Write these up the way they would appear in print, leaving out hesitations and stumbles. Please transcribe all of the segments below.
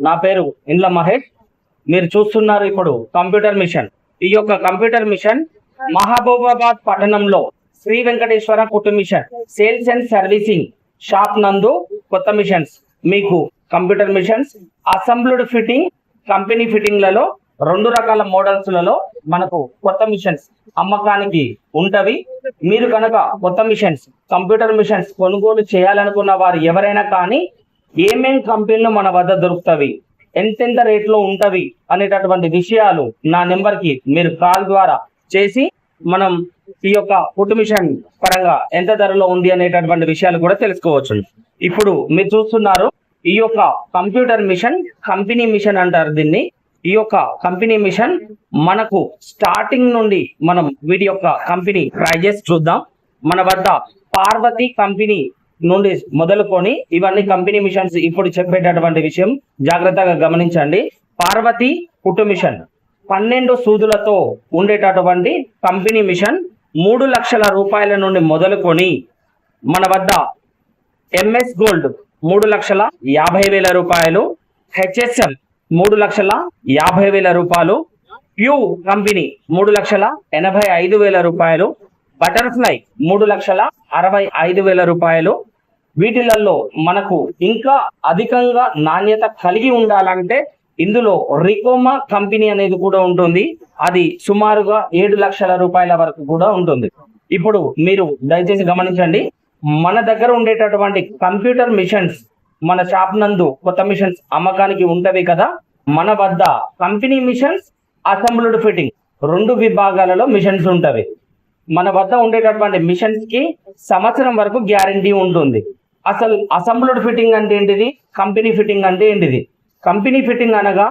నా పేరు ఇండ్ల మహేష్. మీరు చూస్తున్నారు ఇప్పుడు కంప్యూటర్ మిషన్. ఈ యొక్క కంప్యూటర్ మిషన్ మహబూబాబాద్ పట్టణంలో శ్రీ వెంకటేశ్వర కుట్టు machine sales and servicing shop నందు కొత్త మిషన్స్ మీకు computer machines assembled fitting company ఫిట్టింగ్లలో 2 రకాల మోడల్స్లలో మనకు కొత్త మిషన్స్ అమ్మకానికి ఉంటవి. మీరు కనుక కొత్త మిషన్స్ కంప్యూటర్ మిషన్స్ కొనుగోలు చేయాలనుకున్న వారు ఎవరైనా కానీ ఏమేం కంపెనీలు మన వద్ద దొరుకుతవి, ఎంతెంత రేట్లో ఉంటవి అనేటటువంటి విషయాలు నా నెంబర్కి మీరు కాల్ ద్వారా చేసి మనం ఈ యొక్క కుట్టు మిషన్ పరంగా ఎంత ధరలో ఉంది అనేటటువంటి విషయాలు కూడా తెలుసుకోవచ్చు. ఇప్పుడు మీరు చూస్తున్నారు ఈ యొక్క కంప్యూటర్ మిషన్ కంపెనీ మిషన్ అంటారు దీన్ని. ఈ యొక్క కంపెనీ మిషన్ మనకు స్టార్టింగ్ నుండి మనం వీటి యొక్క కంపెనీ ప్రైజెస్ చూద్దాం. మన వద్ద పార్వతి కంపెనీ నుండి మొదలుకొని ఇవన్నీ కంపెనీ మిషన్స్ ఇప్పుడు చెప్పేటటువంటి విషయం జాగ్రత్తగా గమనించండి. పార్వతి కుట్టు మిషన్ 12 సూదులతో ఉండేటటువంటి కంపెనీ మిషన్ 3 లక్షల రూపాయల నుండి మొదలుకొని మన వద్ద ఎంఎస్ గోల్డ్ 3,50,000 రూపాయలు, హెచ్ఎస్ఎం 3,50,000 రూపాయలు, ప్యూ కంపెనీ 3,85,000 రూపాయలు, బటర్ఫ్లై 3,65,000 రూపాయలు. వీటిలలో మనకు ఇంకా అధికంగా నాణ్యత కలిగి ఉండాలంటే ఇందులో రికోమా కంపెనీ అనేది కూడా ఉంటుంది. అది సుమారుగా 7 లక్షల రూపాయల వరకు కూడా ఉంటుంది. ఇప్పుడు మీరు దయచేసి గమనించండి, మన దగ్గర ఉండేటటువంటి కంప్యూటర్ మిషన్స్ మన షాప్ నందు కొత్త మిషన్స్ అమ్మకానికి ఉంటవి కదా. మన వద్ద కంపెనీ మిషన్స్ అసెంబ్ల్డ్ ఫిట్టింగ్ 2 విభాగాలలో మిషన్స్ ఉంటవి. మన వద్ద ఉండేటటువంటి మిషన్స్ కి సంవత్సరం వరకు గ్యారంటీ ఉంటుంది. అసలు అసెంబ్ల్డ్ ఫిట్టింగ్ అంటే ఏంటిది, కంపెనీ ఫిట్టింగ్ అంటే ఏంటిది? కంపెనీ ఫిట్టింగ్ అనగా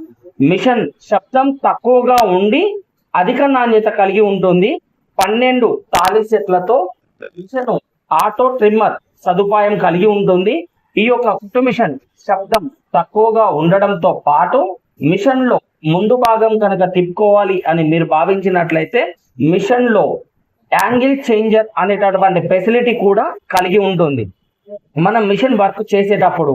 మిషన్ శబ్దం తక్కువగా ఉండి అధిక నాణ్యత కలిగి ఉంటుంది. 12 తాళి సెట్లతో మిషన్ ఆటో ట్రిమ్మర్ సదుపాయం కలిగి ఉంటుంది. ఈ యొక్క కుట్టు మిషన్ శబ్దం తక్కువగా ఉండడంతో పాటు మిషన్ లో ముందు భాగం కనుక తిప్పుకోవాలి అని మీరు భావించినట్లయితే మిషన్ లో యాంగిల్ చేంజర్ అనేటటువంటి ఫెసిలిటీ కూడా కలిగి ఉంటుంది. మనం మిషన్ వర్క్ చేసేటప్పుడు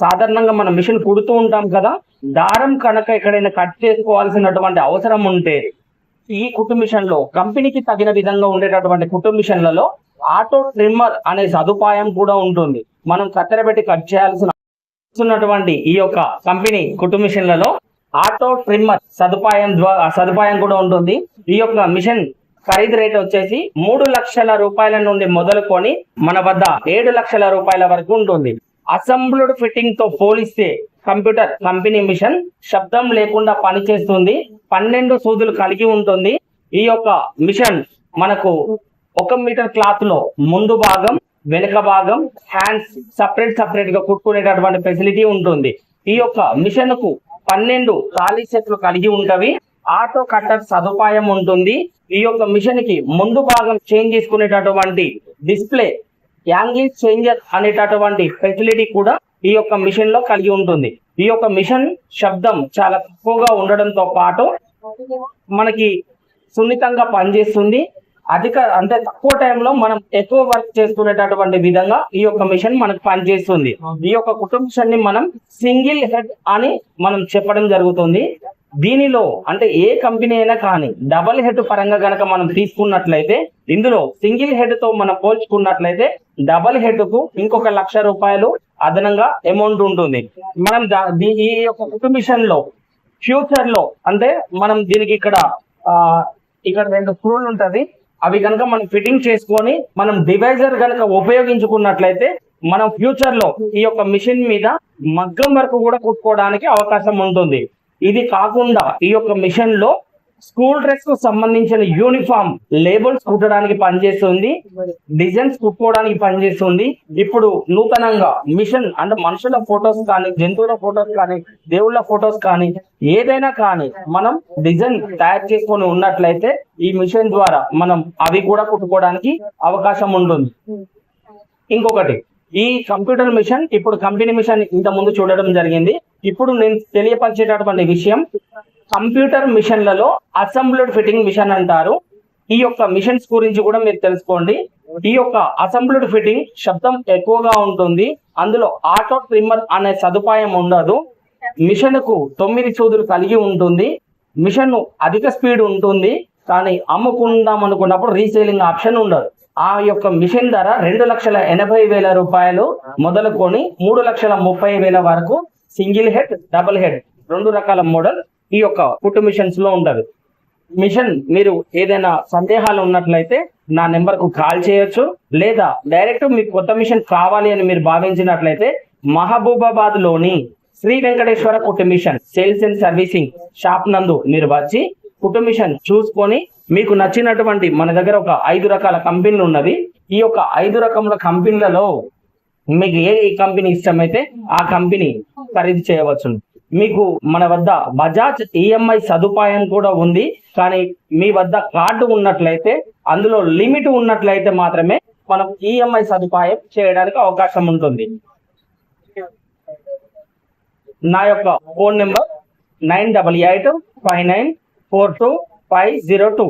సాధారణంగా మనం మిషన్ కుడుతూ ఉంటాం కదా, దారం కనుక ఎక్కడైనా కట్ చేసుకోవాల్సినటువంటి అవసరం ఉంటే ఈ కుట్టు మిషన్ లో కంపెనీకి తగిన విధంగా ఉండేటటువంటి కుట్టు మిషన్లలో ఆటో ట్రిమ్మర్ అనే సదుపాయం కూడా ఉంటుంది. మనం కత్తెర పెట్టి కట్ చేయాల్సినటువంటి ఈ యొక్క కంపెనీ కుట్టు మిషన్లలో ఆటో ట్రిమ్మర్ సదుపాయం కూడా ఉంటుంది. ఈ యొక్క మిషన్ ఖరీదు రేట్ వచ్చేసి 3 లక్షల రూపాయల నుండి మొదలుకొని మన వద్ద 7 లక్షల రూపాయల వరకు ఉంటుంది. అసెంబ్ల్డ్ ఫిట్టింగ్ తో పోలిస్తే కంప్యూటర్ కంపెనీ మిషన్ శబ్దం లేకుండా పనిచేస్తుంది. 12 సూదులు కలిగి ఉంటుంది. ఈ యొక్క మిషన్ మనకు 1 మీటర్ క్లాత్ లో ముందు భాగం వెనుక భాగం హ్యాండ్స్ సపరేట్ గా కుట్టుకునేటటువంటి ఫెసిలిటీ ఉంటుంది. ఈ యొక్క మిషన్ కు 12 ఖాళీ సెట్లు కలిగి ఉంటవి. ఆటో కట్టర్ సదుపాయం ఉంటుంది. ఈ యొక్క మిషన్ కి ముందు భాగం చేంజ్ చేసుకునేటటువంటి డిస్ప్లే యాంగిల్ చేంజర్ అనేటటువంటి ఫెసిలిటీ కూడా ఈ యొక్క మిషన్ లో కలిగి ఉంటుంది. ఈ యొక్క మిషన్ శబ్దం చాలా తక్కువగా ఉండడంతో పాటు మనకి సున్నితంగా పనిచేస్తుంది. అంటే తక్కువ టైంలో మనం ఎక్కువ వర్క్ చేసుకునేటటువంటి విధంగా ఈ యొక్క మిషన్ మనకు పనిచేస్తుంది. ఈ యొక్క కుట్టు మిషన్ ని మనం సింగిల్ హెడ్ అని మనం చెప్పడం జరుగుతుంది. దీనిలో అంటే ఏ కంపెనీ అయినా కానీ డబల్ హెడ్ పరంగా గనక మనం తీసుకున్నట్లయితే ఇందులో సింగిల్ హెడ్ తో మనం పోల్చుకున్నట్లయితే డబల్ హెడ్ కు ఇంకొక 1,00,000 రూపాయలు అదనంగా అమౌంట్ ఉంటుంది. మనం ఈ యొక్క కుట్టు మిషన్ లో ఫ్యూచర్ లో అంటే మనం దీనికి ఇక్కడ 2 స్క్రూలు ఉంటది. అవి కనుక మనం ఫిట్టింగ్ చేసుకొని మనం డివైజర్ కనుక ఉపయోగించుకున్నట్లయితే మనం ఫ్యూచర్ లో ఈ యొక్క మిషన్ మీద మగ్గం వరకు కూడా కుట్టుకోవడానికి అవకాశం ఉంటుంది. ఇది కాకుండా ఈ యొక్క మిషన్ లో స్కూల్ డ్రెస్ కు సంబంధించిన యూనిఫామ్ లేబుల్స్ కుట్టడానికి పనిచేస్తుంది, డిజైన్స్ కుట్టుకోవడానికి పనిచేస్తుంది. ఇప్పుడు నూతనంగా మిషన్ అంటే మనుషుల ఫొటోస్ కానీ జంతువుల ఫొటోస్ కానీ దేవుళ్ళ ఫొటోస్ కానీ ఏదైనా కానీ మనం డిజైన్ తయారు చేసుకొని ఉన్నట్లయితే ఈ మిషన్ ద్వారా మనం అవి కూడా కుట్టుకోవడానికి అవకాశం ఉంటుంది. ఇంకొకటి, ఈ కంప్యూటర్ మిషన్ ఇప్పుడు కంపెనీ మిషన్ ఇంత ముందు చూడడం జరిగింది. ఇప్పుడు నేను తెలియపరిచేటటువంటి విషయం కంప్యూటర్ మిషన్లలో అసెంబ్ల్డ్ ఫిట్టింగ్ మిషన్ అంటారు. ఈ యొక్క మిషన్స్ గురించి కూడా మీరు తెలుసుకోండి. ఈ యొక్క అసెంబ్ల్డ్ ఫిట్టింగ్ శబ్దం ఎక్కువగా ఉంటుంది. అందులో ఆటో ట్రిమ్మర్ అనే సదుపాయం ఉండదు. మిషన్ కు 9 సూదులు కలిగి ఉంటుంది. మిషన్ అధిక స్పీడ్ ఉంటుంది, కానీ అమ్ముకుందాం అనుకున్నప్పుడు రీసేలింగ్ ఆప్షన్ ఉండదు. ఆ యొక్క మిషన్ ధర 2,80,000 రూపాయలు మొదలుకొని 3,30,000 వరకు సింగిల్ హెడ్, డబుల్ హెడ్ 2 రకాల మోడల్ ఈ యొక్క కుట్టు మిషన్స్ లో ఉంటది. మిషన్ మీరు ఏదైనా సందేహాలు ఉన్నట్లయితే నా నెంబర్ కు కాల్ చేయొచ్చు, లేదా డైరెక్ట్ మీకు కొత్త మిషన్ కావాలి అని మీరు భావించినట్లయితే మహబూబాబాద్ లోని శ్రీ వెంకటేశ్వర కుట్టు machine sales and servicing shop నందు మీరు వచ్చి కుట్టు మిషన్ చూసుకొని మీకు నచ్చినటువంటి మన దగ్గర ఒక 5 రకాల కంపెనీలు ఉన్నవి. ఈ యొక్క 5 రకముల కంపెనీలలో మీకు ఏ కంపెనీ ఇష్టమైతే ఆ కంపెనీ ఖరీదు చేయవచ్చు. మీకు మన వద్ద బజాజ్ ఈఎంఐ సదుపాయం కూడా ఉంది, కానీ మీ వద్ద కార్డు ఉన్నట్లయితే, అందులో లిమిట్ ఉన్నట్లయితే మాత్రమే మనం ఈఎంఐ సదుపాయం చేయడానికి అవకాశం ఉంటుంది. నా యొక్క ఫోన్ నెంబర్ 9885942502.